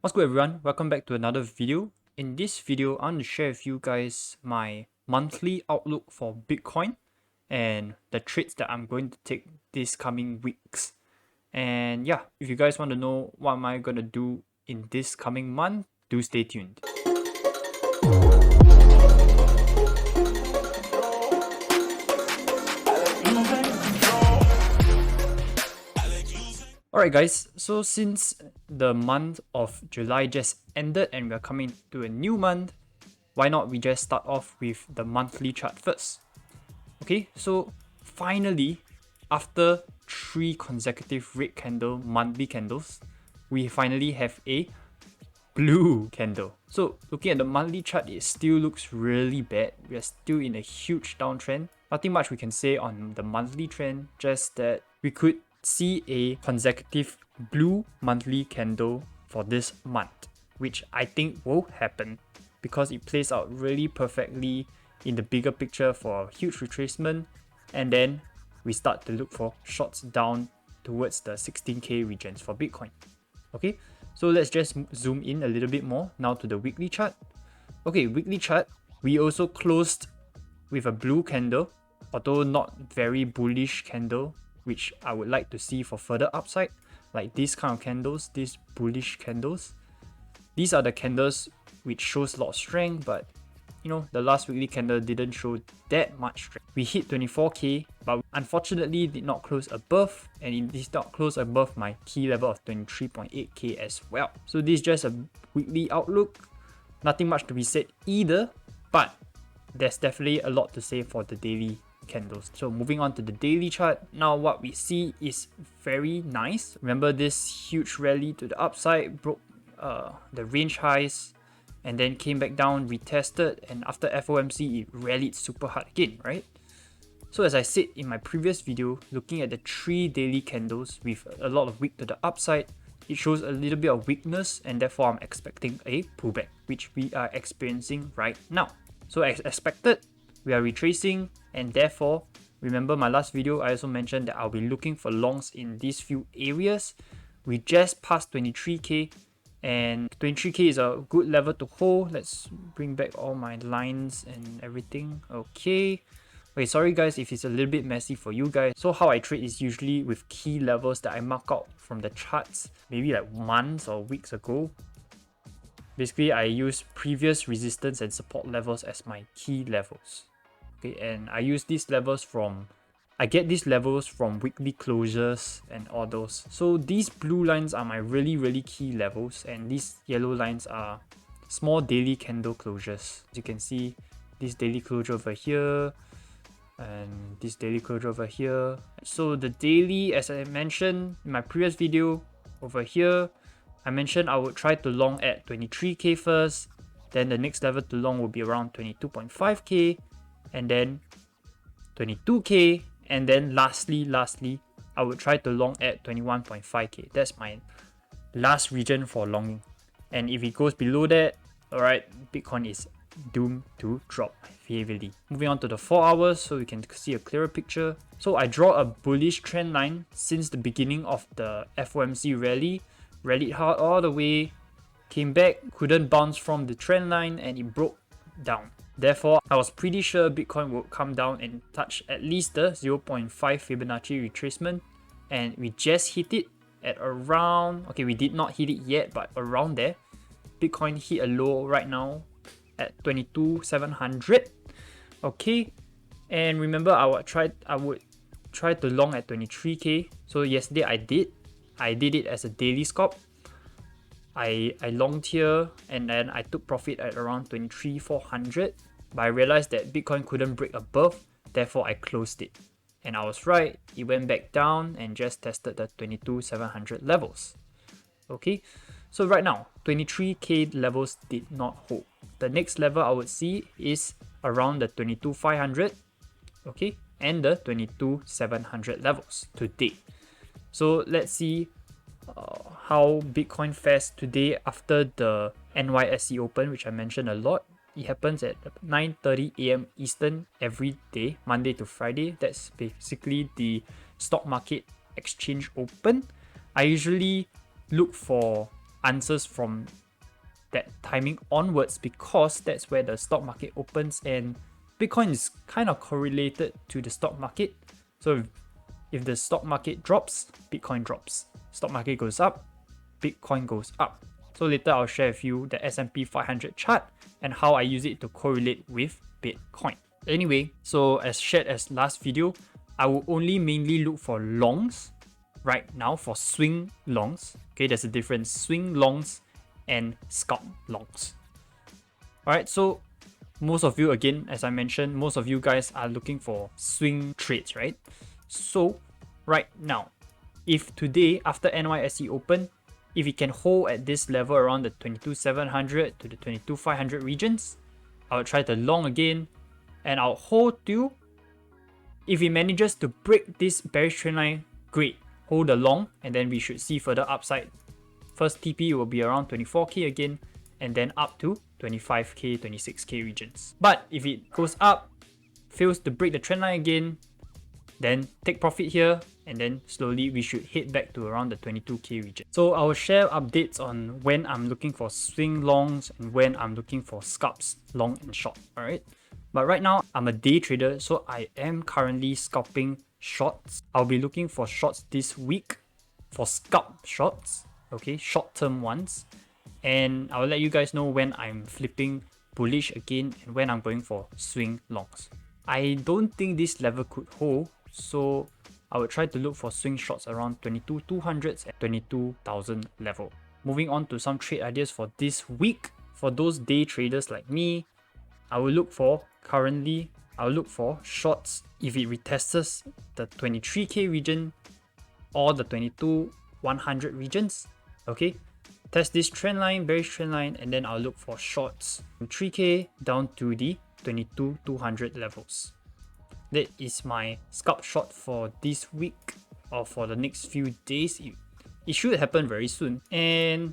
What's good everyone, welcome back to another video. In this video, I want to share with you guys my monthly outlook for Bitcoin and the trades that I'm going to take this coming weeks. And yeah, if you guys want to know what am I going to do in this coming month, do stay tuned. Alright guys, so since the month of July just ended and we are coming to a new month, why not we just start off with the monthly chart first. Okay, so finally, after 3 consecutive red candle monthly candles, we finally have a blue candle. So looking at the monthly chart, it still looks really bad. We are still in a huge downtrend. Nothing much we can say on the monthly trend, just that we could see a consecutive blue monthly candle for this month, which I think will happen because it plays out really perfectly in the bigger picture for a huge retracement, and then we start to look for shots down towards the 16k regions for Bitcoin. Okay, so let's just zoom in a little bit more now to the weekly chart. Okay, weekly chart, we also closed with a blue candle, although not very bullish candle, which I would like to see for further upside, like these kind of candles, these bullish candles. These are the candles which shows a lot of strength, but you know, the last weekly candle didn't show that much strength. We hit 24k, but unfortunately did not close above, and it did not close above my key level of 23.8k as well. So this is just a weekly outlook. Nothing much to be said either, but there's definitely a lot to say for the daily candles. So moving on to the daily chart, now what we see is very nice. Remember this huge rally to the upside, broke the range highs, and then came back down, retested, and after FOMC it rallied super hard again, right? So as I said in my previous video, looking at the 3 daily candles with a lot of wick to the upside, it shows a little bit of weakness, and therefore I'm expecting a pullback, which we are experiencing right now. So as expected, we are retracing, and therefore, remember my last video, I also mentioned that I'll be looking for longs in these few areas. We just passed 23k, and 23k is a good level to hold. Let's bring back all my lines and everything. Okay. Wait, sorry guys if it's a little bit messy for you guys. So how I trade is usually with key levels that I mark out from the charts, maybe like months or weeks ago. Basically, I use previous resistance and support levels as my key levels. Okay, and I use these levels from, I get these levels from weekly closures and all those. So these blue lines are my really key levels, and these yellow lines are small daily candle closures. As you can see, this daily closure over here, and this daily closure over here. So the daily, as I mentioned in my previous video over here, I mentioned I would try to long at 23k first, then the next level to long will be around 22.5k, and then 22k, and then lastly, I would try to long at 21.5k. That's my last region for longing. And if it goes below that, alright, Bitcoin is doomed to drop heavily. Moving on to the 4 hours so you can see a clearer picture. So I draw a bullish trend line since the beginning of the FOMC rally. Rallied hard all the way, came back, couldn't bounce from the trend line, and it broke down. Therefore, I was pretty sure Bitcoin would come down and touch at least the 0.5 Fibonacci retracement, and we just hit it at around, okay, we did not hit it yet, but around there. Bitcoin hit a low right now at 22,700. Okay, and remember I would try to long at 23k. So yesterday I did it as a daily scalp. I longed here, and then I took profit at around 23,400, but I realized that Bitcoin couldn't break above, therefore I closed it. And I was right, it went back down and just tested the 22,700 levels. Okay, so right now 23k levels did not hold. The next level I would see is around the 22,500, okay, and the 22,700 levels today. So let's see how Bitcoin fares today after the NYSE Open, which I mentioned a lot. It happens at 9:30 AM Eastern every day, Monday to Friday. That's basically the stock market exchange open. I usually look for answers from that timing onwards, because that's where the stock market opens, and Bitcoin is kind of correlated to the stock market. So if the stock market drops, Bitcoin drops. Stock market goes up, Bitcoin goes up. So later I'll share with you the S&P 500 chart and how I use it to correlate with Bitcoin. Anyway, so as shared as last video, I will only mainly look for longs right now, for swing longs. Okay, there's a difference, swing longs and scalp longs. Alright, so most of you, again, as I mentioned, most of you guys are looking for swing trades, right? So right now, if today after NYSE open, if it can hold at this level around the 22,700 to the 22,500 regions, I'll try to long again, and I'll hold till if it manages to break this bearish trend line, great, hold the long, and then we should see further upside. First TP will be around 24k again, and then up to 25k, 26k regions. But if it goes up, fails to break the trend line again, then take profit here, and then slowly we should head back to around the 22k region. So I will share updates on when I'm looking for swing longs and when I'm looking for scalps, long and short. Alright. But right now I'm a day trader, so I am currently scalping shorts. I'll be looking for shorts this week for scalp shorts, okay, short-term ones. And I'll let you guys know when I'm flipping bullish again and when I'm going for swing longs. I don't think this level could hold, so I would try to look for swing shorts around 22,200s and 22,000 level. Moving on to some trade ideas for this week. For those day traders like me, I will look for shorts if it retests the 23k region or the 22,100 regions. Okay, test this trend line, bearish trend line, and then I'll look for shorts from 3k down to the 22,200 levels. That is my scalp short for this week or for the next few days. It should happen very soon, and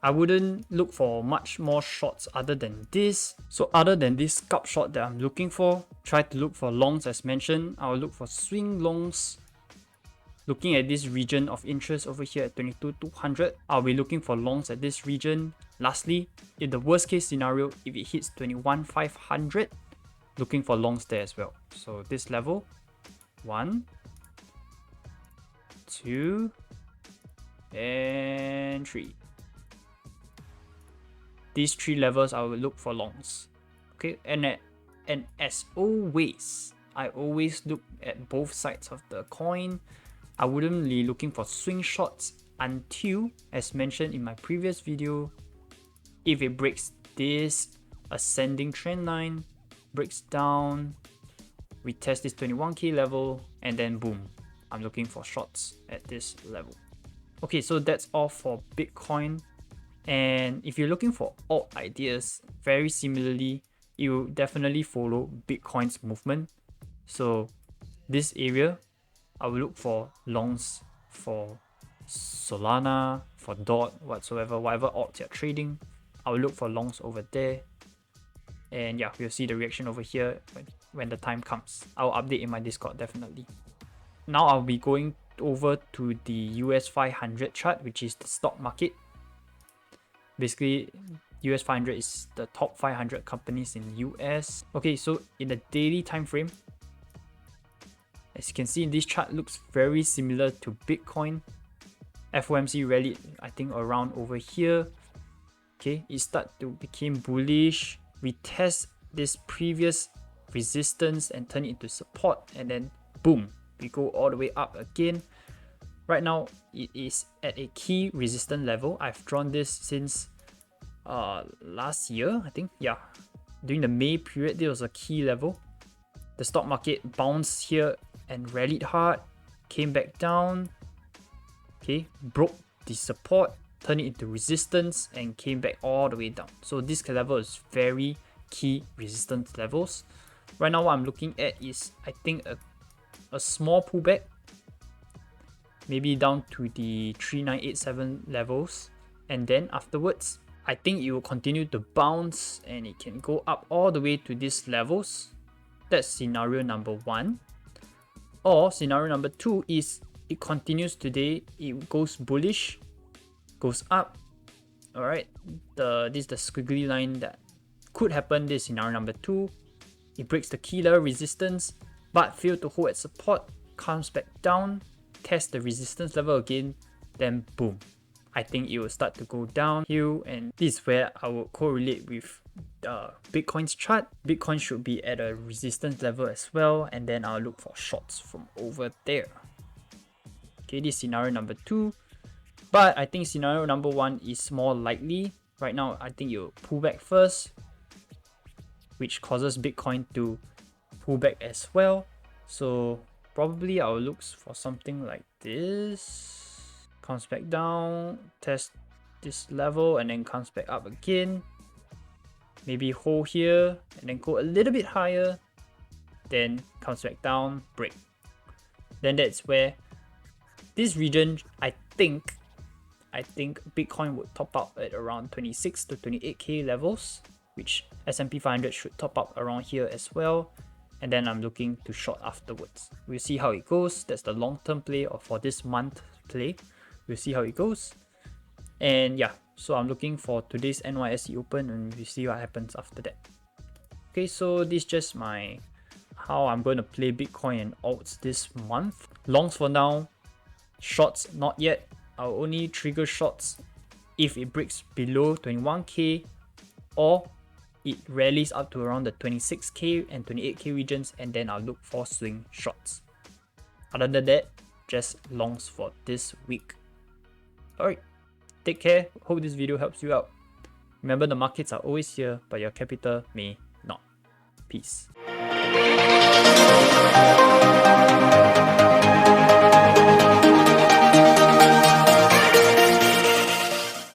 I wouldn't look for much more shorts other than this. So other than this scalp short that I'm looking for, try to look for longs as mentioned. I'll look for swing longs. Looking at this region of interest over here at 22,200, I'll be looking for longs at this region. Lastly, in the worst case scenario, if it hits 21,500, looking for longs there as well. So this level, 1, 2, and 3. These 3 levels I will look for longs. Okay, and as always, I always look at both sides of the coin. I wouldn't be looking for swing shorts until, as mentioned in my previous video, if it breaks this ascending trend line, breaks down, we test this 21k level, and then boom, I'm looking for shorts at this level. Okay, so that's all for Bitcoin. And if you're looking for alt ideas, very similarly, you definitely follow Bitcoin's movement. So this area, I will look for longs for Solana, for DOT, whatever alt you're trading. I will look for longs over there. And yeah, we'll see the reaction over here when the time comes. I'll update in my Discord definitely. Now I'll be going over to the US 500 chart, which is the stock market. Basically, US 500 is the top 500 companies in US. Okay, so in the daily time frame, as you can see, this chart looks very similar to Bitcoin. FOMC rallied, I think, around over here. Okay, it started to become bullish. We test this previous resistance and turn it into support, and then boom, we go all the way up again. Right now, it is at a key resistance level. I've drawn this since last year, I think. Yeah, during the May period, there was a key level. The stock market bounced here and rallied hard, came back down, okay, broke the support, turned it into resistance, and came back all the way down. So this level is very key resistance levels. Right now, what I'm looking at is, I think, a small pullback, maybe down to the 3987 levels, and then afterwards, I think it will continue to bounce and it can go up all the way to these levels. That's scenario number 1. Or scenario number 2 is it continues today, it goes bullish, goes up, Alright, this is the squiggly line that could happen. This scenario number 2. It breaks the key level resistance, but failed to hold at support, comes back down, test the resistance level again, then boom. I think it will start to go downhill, and this is where I will correlate with Bitcoin's chart. Bitcoin should be at a resistance level as well, and then I'll look for shorts from over there. Okay, this is scenario number 2. But I think scenario number 1 is more likely. Right now, I think you'll pull back first, which causes Bitcoin to pull back as well. So probably I'll look for something like this. Comes back down, test this level, and then comes back up again. Maybe hold here, and then go a little bit higher. Then comes back down, break. Then that's where this region, I think Bitcoin would top up at around 26 to 28k levels, which S&P 500 should top up around here as well. And then I'm looking to short afterwards. We'll see how it goes. That's the long-term play, or for this month play. We'll see how it goes. And yeah, so I'm looking for today's NYSE open, and we'll see what happens after that. Okay, so this is just how I'm going to play Bitcoin and alts this month. Longs for now, shorts not yet. I'll only trigger shorts if it breaks below 21k, or it rallies up to around the 26k and 28k regions, and then I'll look for swing shorts. Other than that, just longs for this week. Alright, take care. Hope this video helps you out. Remember, the markets are always here, but your capital may not. Peace.